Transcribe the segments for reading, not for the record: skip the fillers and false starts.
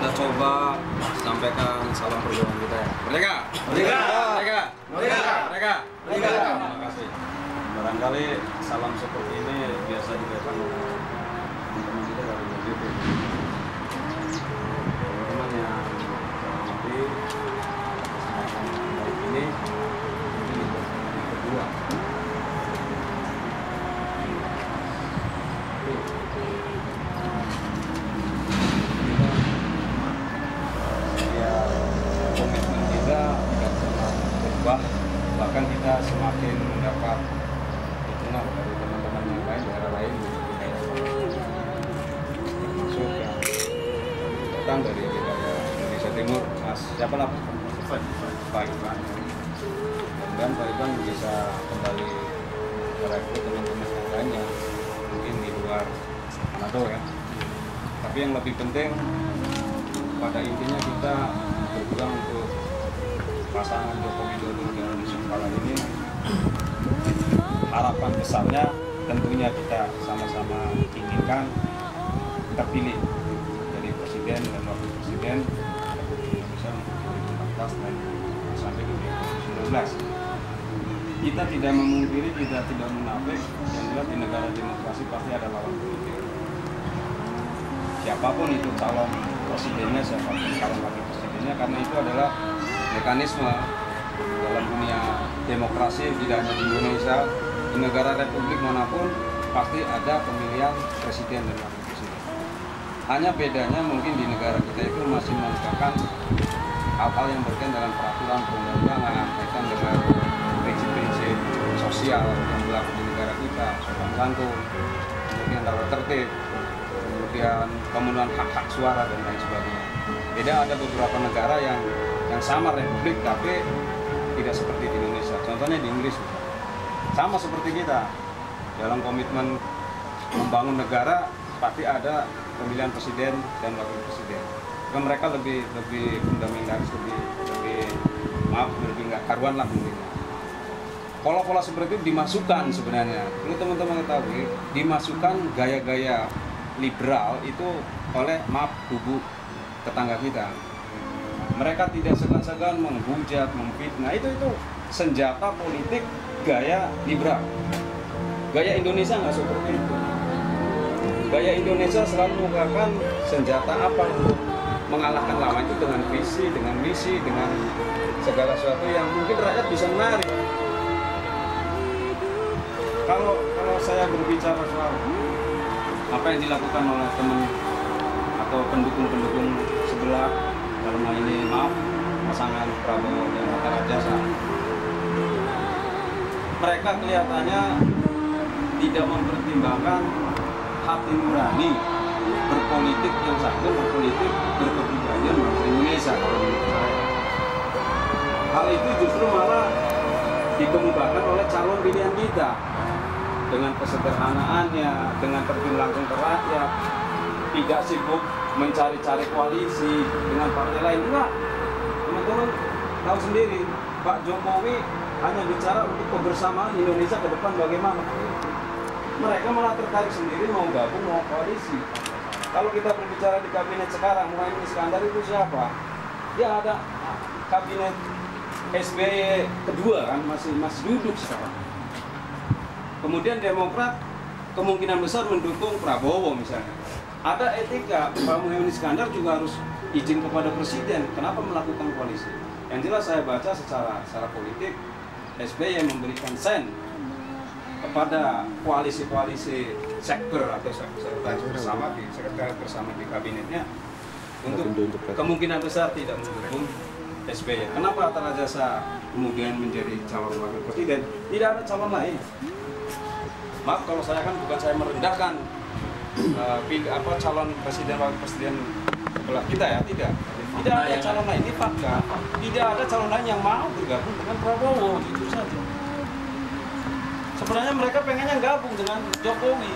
kita coba sampaikan salam perjuangan kita ya. Merdeka! Merdeka! Merdeka! Merdeka! Merdeka! Merdeka! Terima kasih. Barangkali salam seperti ini biasa diberikan oleh teman-teman kita dari BPP. Teman-teman yang hormati kesempatan baik ini yang kedua. Komitmen kita tidak pernah berubah, bahkan kita semakin mendapat dukungan dari teman-teman yang lain, daerah lain, termasuk yang datang dari wilayah Indonesia Timur. Mas siapa lah? Pak Ivan. Dan Pak Ivan bisa kembali merekrut teman-teman yang lain yang mungkin di luar Manado ya. Tapi yang lebih penting pada intinya kita berjuang untuk pasangan Joko Widodo dan Yusuf Kala ini. Harapan besarnya tentunya kita sama-sama inginkan terpilih jadi presiden dan wakil presiden Republik Indonesia untuk 2014 dan sampai 2019. Kita tidak memungkiri, kita tidak munafik, yang jelas di negara demokrasi pasti ada lawan politik. Siapapun itu calon presidennya, siapapun calon wakil presidennya, karena itu adalah mekanisme dalam dunia demokrasi, tidak hanya di Indonesia, di negara republik manapun pasti ada pemilihan presiden dan wakil presiden. Hanya bedanya mungkin di negara kita itu masih menegakkan hal-hal yang berkaitan dengan peraturan perundang-undangan, kaitan dengan prinsip-prinsip sosial yang berlaku di negara kita, sopan santun, kemudian tata tertib, kemudian pemenuhan hak-hak suara dan lain sebagainya. Beda ada beberapa negara yang sama republik tapi tidak seperti di Indonesia. Contohnya di Inggris, sama seperti kita dalam komitmen membangun negara pasti ada pemilihan presiden dan wakil presiden. Kan mereka lebih fundamentalis, lebih nggak karuan lah mungkin. Pola-pola seperti itu dimasukkan sebenarnya. Perlu teman-teman ketahui, dimasukkan gaya-gaya liberal itu oleh kubu tetangga kita. Mereka tidak segan-segan menghujat, memfitnah. Itu senjata politik gaya liberal. Gaya Indonesia nggak seperti itu. Gaya Indonesia selalu menggunakan senjata apa untuk mengalahkan lawan itu dengan visi, dengan misi, dengan segala sesuatu yang mungkin rakyat bisa menarik. Kalau saya berbicara soal apa yang dilakukan oleh teman atau pendukung-pendukung sebelah, dalam hal ini pasangan Prabowo dan Hatta Rajasa, mereka kelihatannya tidak mempertimbangkan hati nurani berpolitik yang satu, berpolitik berkepribadian bangsa Indonesia. Kalau menurut saya, hal itu justru malah dikemukakan oleh calon pilihan kita dengan kesederhanaannya, dengan terjun langsung ke rakyat, tidak sibuk mencari-cari koalisi dengan partai lain. Enggak, teman-teman tahu sendiri, Pak Jokowi hanya bicara untuk kebersamaan Indonesia ke depan bagaimana. Mereka malah tertarik sendiri mau gabung, mau koalisi. Kalau kita berbicara di kabinet sekarang, Muhaimin Iskandar itu siapa? Ya ada kabinet SBY kedua kan, masih duduk sekarang. Kemudian Demokrat kemungkinan besar mendukung Prabowo misalnya. Ada etika, Pak Muhaimin Iskandar juga harus izin kepada Presiden. Kenapa melakukan koalisi? Yang jelas saya baca secara politik, SBY memberikan sen kepada koalisi-koalisi sekber atau sekretariat bersama di kabinetnya untuk kemungkinan besar tidak mendukung SBY. Kenapa Hatta Rajasa kemudian menjadi calon wakil presiden? Tidak ada calon lain. Maaf kalau saya kan bukan saya merendahkan calon presiden wakil presiden sebelah kita ya, tidak ada calon lain, ini fakta. Tidak ada calon lain yang mau bergabung dengan Prabowo, jujur saja. Sebenarnya mereka pengennya gabung dengan Jokowi,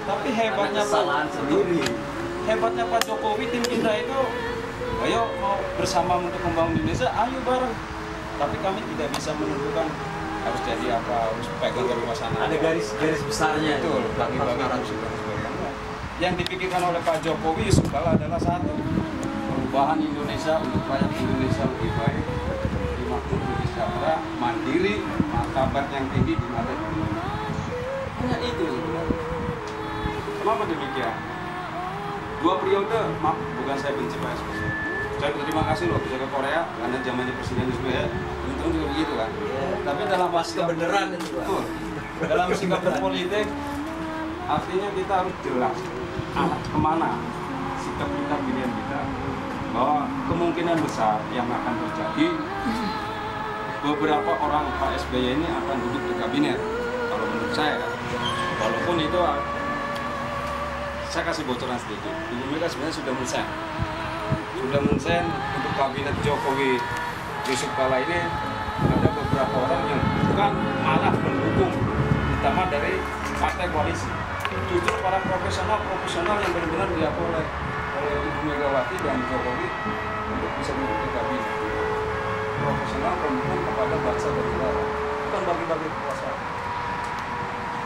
tapi hebatnya Pak Jokowi, tim kita itu, ayo mau bersama untuk membangun Indonesia, ayo bareng. Tapi kami tidak bisa menentukan harus jadi apa, harus pegang kekuasaan. Ada garis besarnya. Betul, bagi-bagi harus sebagainya. Yang dipikirkan oleh Pak Jokowi Yusuf Kala adalah satu, perubahan Indonesia untuk rakyat Indonesia lebih baik, lebih makmur, lebih sejahtera, mandiri, martabat yang tinggi di mata dunia. Hanya itu sebenarnya. Kenapa demikian? 2 periode, maaf, bukan saya benci Pak SBY. Saya berterima kasih loh bisa ke Korea karena zamannya Presiden SBY ya. Teman-teman juga begitu kan. Tapi dalam kebenaran itu. Betul. Dalam sikap berpolitik, artinya kita harus jelas arah kemana sikap kita, pilihan kita, bahwa kemungkinan besar yang akan terjadi beberapa orang Pak SBY ini akan duduk di kabinet. Kalau menurut saya, walaupun itu saya kasih bocoran sedikit. Ibu Mega sebenarnya sudah mensen untuk kabinet Jokowi Yusuf Kala ini ada beberapa orang yang bukan malah mendukung, terutama dari partai koalisi. Justru para profesional yang benar-benar diakui oleh Ibu Megawati dan Jokowi untuk bisa duduk di kabinet. Profesional pendukung kepada bangsa dan negara, bukan bagi-bagi kekuasaan.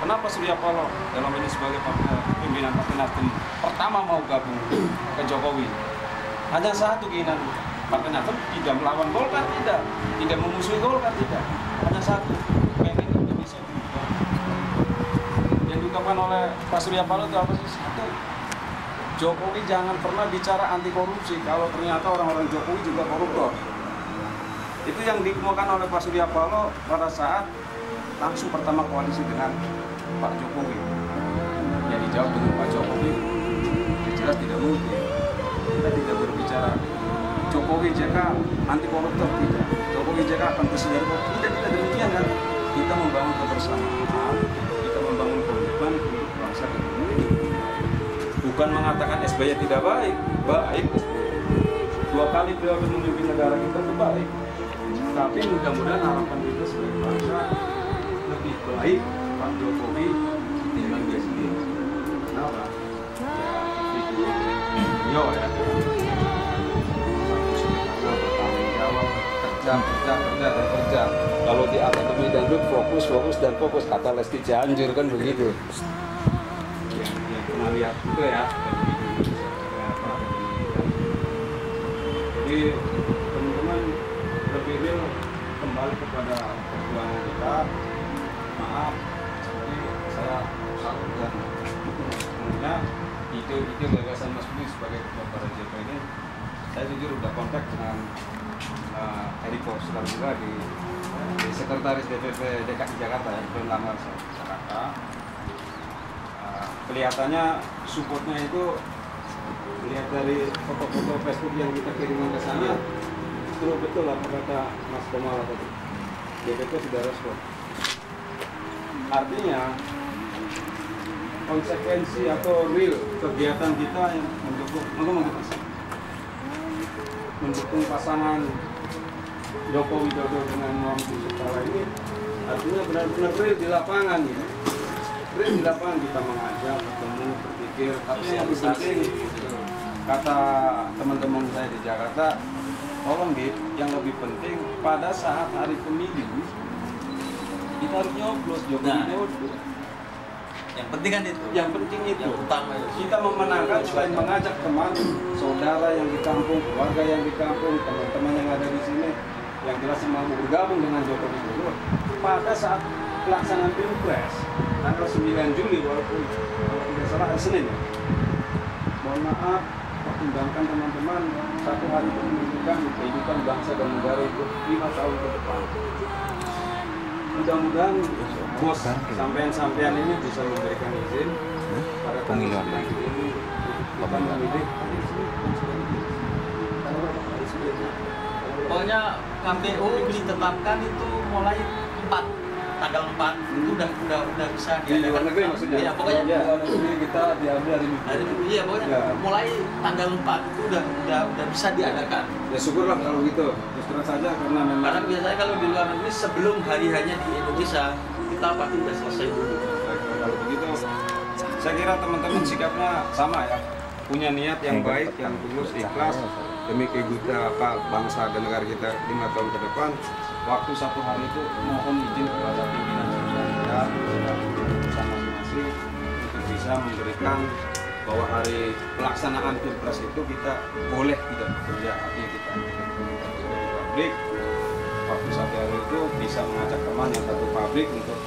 Kenapa Surya Paloh dalam ini sebagai pimpinan Partai Nasdem pertama mau gabung ke Jokowi? Hanya satu keinginan Partai Nasdem, tidak melawan Golkar, tidak memusuhi Golkar, tidak. Hanya satu, pengen Indonesia berubah. Yang diungkapkan oleh Pak Surya Paloh itu apa sih? Satu, Jokowi jangan pernah bicara anti korupsi kalau ternyata orang-orang Jokowi juga koruptor. Itu yang dikemukakan oleh Pak Surya Paloh pada saat langsung pertama koalisi dengan Pak Jokowi. Yang dijawab dengan Pak Jokowi, jelas tidak mungkin. Kita tidak berbicara Jokowi JK anti koruptor, tidak. Jokowi JK akan bersih dari korupsi, tidak demikian kan. Kita membangun kebersamaan, kita membangun komitmen untuk bangsa dan negara. Bukan mengatakan SBY tidak baik, baik. 2 kali beliau memimpin negara kita itu baik. Tapi mudah-mudahan harapan kita sebagai bangsa lebih baik Pak Jokowi ketimbang dia sendiri. Kenapa? Ya, video ya. Bertanggung jawab, kerja. Kalau di akademi dangdut fokus dan fokus, kata Lesti Cianjur kan begitu. Yang pernah lihat itu ya. Jadi teman-teman lebih real kembali kepada perjuangan kita. Maaf, jadi saya salut dan sebenarnya ide gagasan Mas Budi sebagai ketua para JP ini, saya jujur udah kontak dengan Eriko juga di sekretaris DPP DKI Jakarta ya, belum lama Jakarta. Kelihatannya supportnya itu lihat dari foto-foto Facebook yang kita kirimkan ke sana, itu betul apa kata Mas Komal tadi, DPP sudah respon. Artinya konsekuensi atau real kegiatan kita yang mendukung pasangan Joko Widodo dengan Muhammad Yusuf Kala ini, artinya benar-benar real di lapangan ya. Real di lapangan kita mengajak, bertemu, berpikir, tapi yang lebih penting kata teman-teman saya di Jakarta, tolong yang lebih penting pada saat hari pemilu kita harus nyoblos Jokowi Widodo. Yang penting kan itu. Yang penting itu. Yang utama itu. Kita memenangkan selain mengajak teman, saudara yang di kampung, keluarga yang di kampung, teman-teman yang ada di sini, yang jelas mau bergabung dengan Jokowi Widodo. Pada saat pelaksanaan Pilpres tanggal 9 Juli, walaupun kalau tidak salah hari Senin ya. Mohon maaf, pertimbangkan teman-teman, satu hari itu menunjukkan kehidupan bangsa dan negara itu 5 tahun ke depan. Mudah-mudahan bos sampean ini bisa memberikan izin pada pemilu ini kita memilih. Pokoknya KPU ditetapkan itu mulai 4 tanggal 4 itu udah bisa di luar negeri maksudnya. Iya, pokoknya di luar negeri kita diambil hari Minggu. Iya, pokoknya mulai tanggal 4 itu udah bisa diadakan. Ya syukurlah kalau gitu. Terus terang saja karena memang karena biasanya kalau di luar negeri sebelum hari hanya di Indonesia kita pasti udah selesai dulu. Kalau begitu saya kira teman-teman sikapnya sama ya. Punya niat yang baik, yang tulus, ikhlas demi kehidupan bangsa dan negara kita 5 tahun ke depan. Waktu 1 hari itu mohon izin kepada pimpinan sosial kita masing-masing untuk bisa memberikan bahwa hari pelaksanaan pilpres itu kita boleh tidak bekerja, artinya kita bekerja di pabrik. Waktu satu hari itu bisa mengajak teman yang satu pabrik untuk,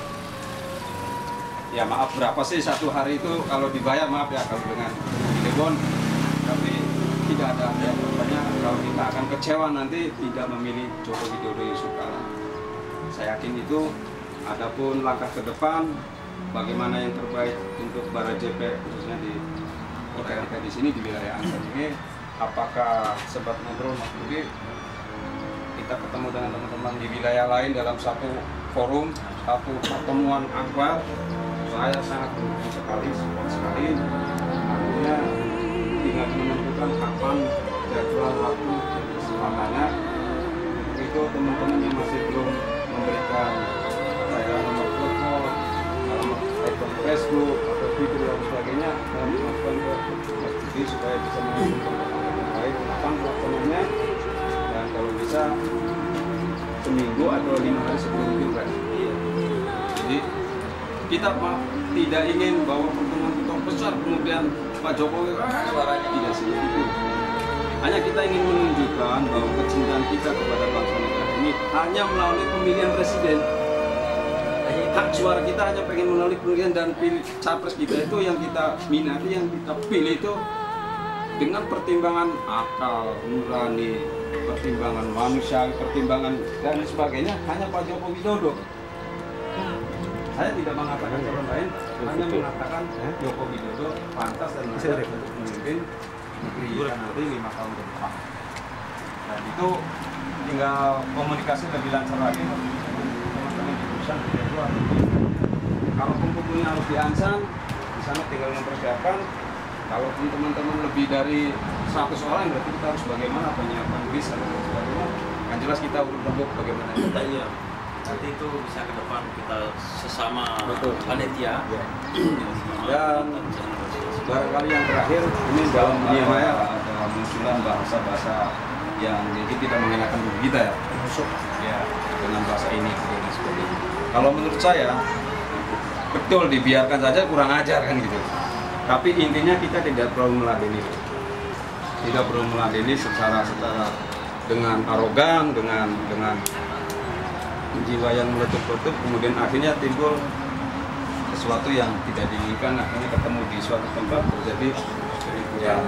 ya maaf berapa sih satu hari itu kalau dibayar, maaf ya kalau dengan telepon, tapi tidak ada yang banyak. Kalau kita akan kecewa nanti tidak memilih Joko Widodo Yusuf Kala. Saya yakin itu. Adapun langkah ke depan, bagaimana yang terbaik untuk Bara JP khususnya di kita di sini di wilayah Ancol ini, apakah sempat ngobrol Mas Budi, kita ketemu dengan teman-teman di wilayah lain dalam satu forum, satu pertemuan akbar, saya sangat beruntung sekali, artinya tinggal menentukan kapan jadwal waktu kesempatannya. Itu teman-teman yang masih belum memberikan saya nomor telepon, alamat akun Facebook atau Twitter dan sebagainya, dan masukkan ke Mas Budi supaya bisa menghubungkan yang baik kapan pelaksananya, dan kalau bisa seminggu atau 5 hari sebelum pilpres. Jadi kita tidak ingin bahwa pertemuan kita besar kemudian Pak Jokowi suaranya tidak seperti itu. Hanya kita ingin menunjukkan bahwa kecintaan kita kepada bangsa negara ini hanya melalui pemilihan presiden. Hak suara kita hanya pengen melalui pemilihan, dan pilih capres kita itu yang kita minati, yang kita pilih itu dengan pertimbangan akal, nurani, pertimbangan manusia, pertimbangan dan sebagainya, hanya Pak Joko Widodo. Saya tidak mengatakan calon lain, hanya mengatakan Joko Widodo pantas dan layak untuk memimpin negeri nanti 5 tahun ke depan. Dan itu tinggal komunikasi lebih lancar lagi teman-teman di Busan, di Dewa. Kalau kumpulnya harus di Ansan, di sana tinggal mempersiapkan. Kalau teman-teman lebih dari 100 orang, berarti kita harus bagaimana penyiapan bis atau sebagainya. Yang jelas kita urut bagaimana kita. Iya. Nanti itu bisa ke depan kita sesama panitia. Ya. Dan barangkali yang terakhir, ini dalam dunia maya ada munculan bahasa-bahasa yang jadi tidak mengenakan tubuh kita ya. Ya, dengan bahasa ini dan sebagainya. Kalau menurut saya, betul dibiarkan saja kurang ajar kan gitu. Tapi intinya kita tidak perlu meladeni. Tidak perlu meladeni secara dengan arogan, dengan jiwa yang meletup-letup, kemudian akhirnya timbul sesuatu yang tidak diinginkan, akhirnya ketemu di suatu tempat terjadi keributan.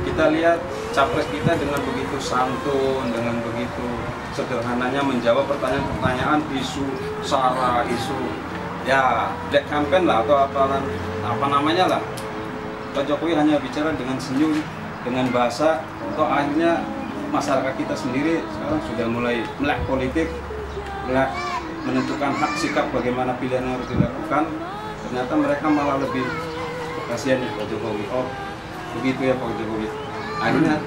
Kita lihat capres kita dengan begitu santun, dengan begitu sederhananya menjawab pertanyaan-pertanyaan, isu sara, isu ya black campaign lah atau apa namanya lah. Pak Jokowi hanya bicara dengan senyum, dengan bahasa, atau akhirnya masyarakat kita sendiri sekarang sudah mulai melek politik, melek menentukan hak sikap bagaimana pilihan yang harus dilakukan. Ternyata mereka malah lebih kasihan nih Pak Jokowi. Oh begitu ya Pak Jokowi. Akhirnya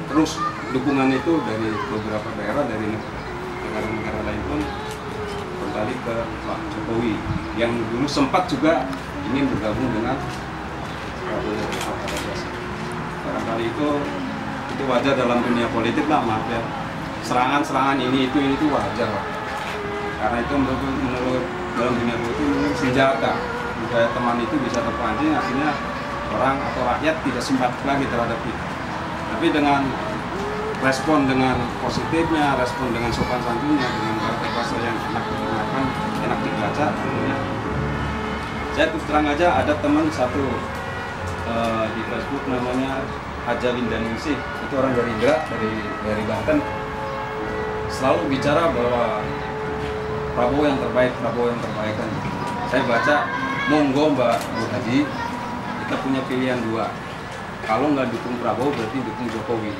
terus dukungan itu dari beberapa daerah, dari negara-negara lain pun kembali ke Pak Jokowi yang dulu sempat juga ingin bergabung dengan Prabowo. Barangkali itu wajar dalam dunia politik lah, maaf ya. Serangan-serangan ini itu wajar lah. Karena itu menurut dalam dunia politik senjata. Supaya teman itu bisa terpancing, akhirnya orang atau rakyat tidak simpatik lagi terhadap kita. Tapi dengan respon dengan positifnya, respon dengan sopan santunnya, dengan bahasa yang enak digunakan, enak dibaca, tentunya. Saya terus terang aja ada teman satu di Facebook namanya Haja Windaningsih, itu orang dari Indra, dari Banten, selalu bicara bahwa Prabowo yang terbaik kan. Saya baca, monggo Mbak Bu Haji, kita punya pilihan dua. Kalau nggak dukung Prabowo berarti dukung Jokowi.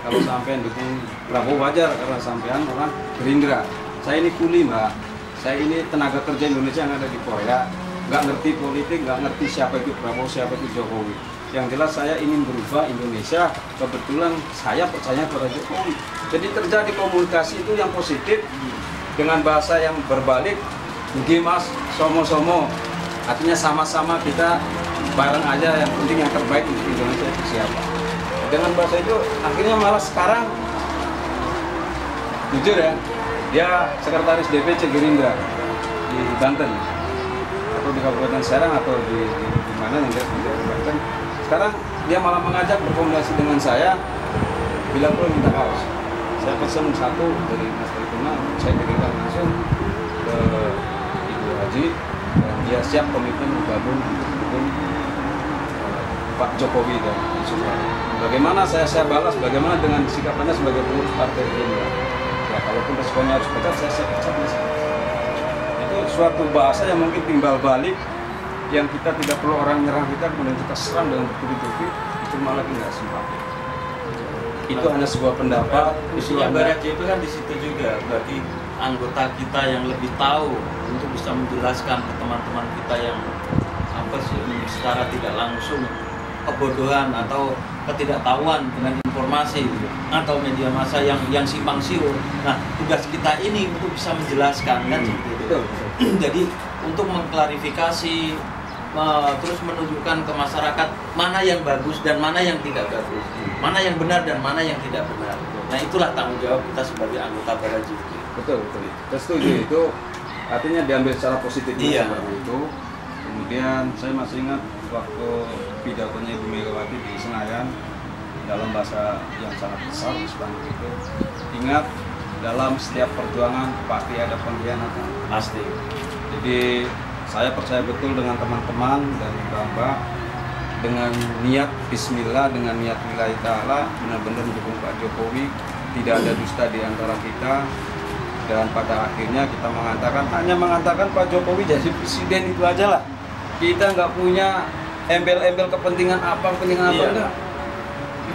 Kalau sampean dukung Prabowo wajar karena sampean orang Gerindra. Saya ini kuli Mbak, saya ini tenaga kerja Indonesia yang ada di Korea, nggak ngerti politik, nggak ngerti siapa itu Prabowo, siapa itu Jokowi. Yang jelas saya ingin berubah Indonesia, kebetulan saya percaya pada Jokowi. Jadi terjadi komunikasi itu yang positif dengan bahasa yang berbalik. Nggih Mas, somo-somo, artinya sama-sama kita bareng aja, yang penting yang terbaik untuk Indonesia itu siapa. Dengan bahasa itu akhirnya malah sekarang jujur ya, dia sekretaris DPC Gerindra di Banten atau di Kabupaten Serang atau di bagaimana yang dia sampaikan. Sekarang dia malah mengajak berkomunikasi dengan saya, bilang perlu minta kaos. Saya pesan satu dari Mas Tuna, saya kirimkan langsung ke Ibu Haji, dan dia siap komitmen bergabung untuk mendukung Pak Jokowi dan Yusuf Kala. Bagaimana saya balas, bagaimana dengan sikapannya sebagai pengurus Partai Gerindra. Ya kalaupun responnya harus pecat, saya siap pecat. Itu suatu bahasa yang mungkin timbal balik, yang kita tidak perlu orang nyerang kita, kemudian kita serang dengan bertubi-tubi, itu malah tidak simpati. Itu hanya sebuah pendapat. Usia Baraja itu kan di situ juga bagi anggota kita yang lebih tahu untuk bisa menjelaskan ke teman-teman kita yang apa sih secara tidak langsung kebodohan atau ketidaktahuan dengan informasi atau media massa yang simpang siur. Nah, tugas kita ini untuk bisa menjelaskan kan seperti itu. Jadi untuk mengklarifikasi, terus menunjukkan ke masyarakat mana yang bagus dan mana yang tidak bagus, mana yang benar dan mana yang tidak benar. Nah, itulah tanggung jawab kita sebagai anggota Baraji. Betul. Saya setuju itu. Artinya diambil secara positif seperti itu. Kemudian saya masih ingat waktu pidatonya Ibu Megawati di Senayan dalam bahasa yang sangat besar seperti itu. Ingat, dalam setiap perjuangan pasti ada pengkhianatan. Pasti. Jadi saya percaya betul dengan teman-teman dan Mbak dengan niat Bismillah, dengan niat lillahi ta'ala, benar-benar mendukung Pak Jokowi, tidak ada dusta di antara kita, dan pada akhirnya kita hanya mengatakan Pak Jokowi jadi presiden itu aja lah. Kita nggak punya embel-embel kepentingan apa enggak.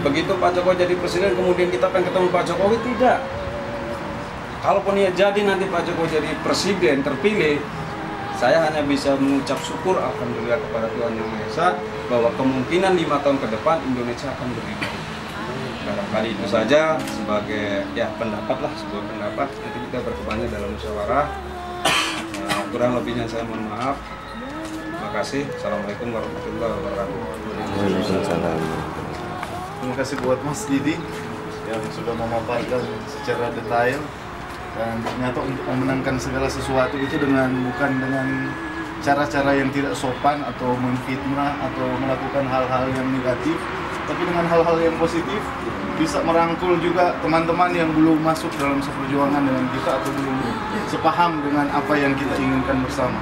Begitu Pak Jokowi jadi presiden, kemudian kita pengen ketemu Pak Jokowi, tidak. Kalaupun ia jadi nanti Pak Jokowi jadi presiden terpilih, saya hanya bisa mengucap syukur alhamdulillah kepada Tuhan Yang Maha Esa bahwa kemungkinan 5 tahun ke depan Indonesia akan lebih baik. Barangkali itu saja sebagai pendapat lah, sebuah pendapat. Nanti kita berkembangnya dalam musyawarah. Kurang lebihnya saya mohon maaf. Terima kasih. Assalamualaikum warahmatullahi wabarakatuh. Terima kasih buat Mas Didi yang sudah memaparkan secara detail. Dan ternyata untuk memenangkan segala sesuatu itu bukan dengan cara-cara yang tidak sopan atau menfitnah atau melakukan hal-hal yang negatif, tapi dengan hal-hal yang positif, bisa merangkul juga teman-teman yang belum masuk dalam seperjuangan dengan kita atau belum sepaham dengan apa yang kita inginkan bersama.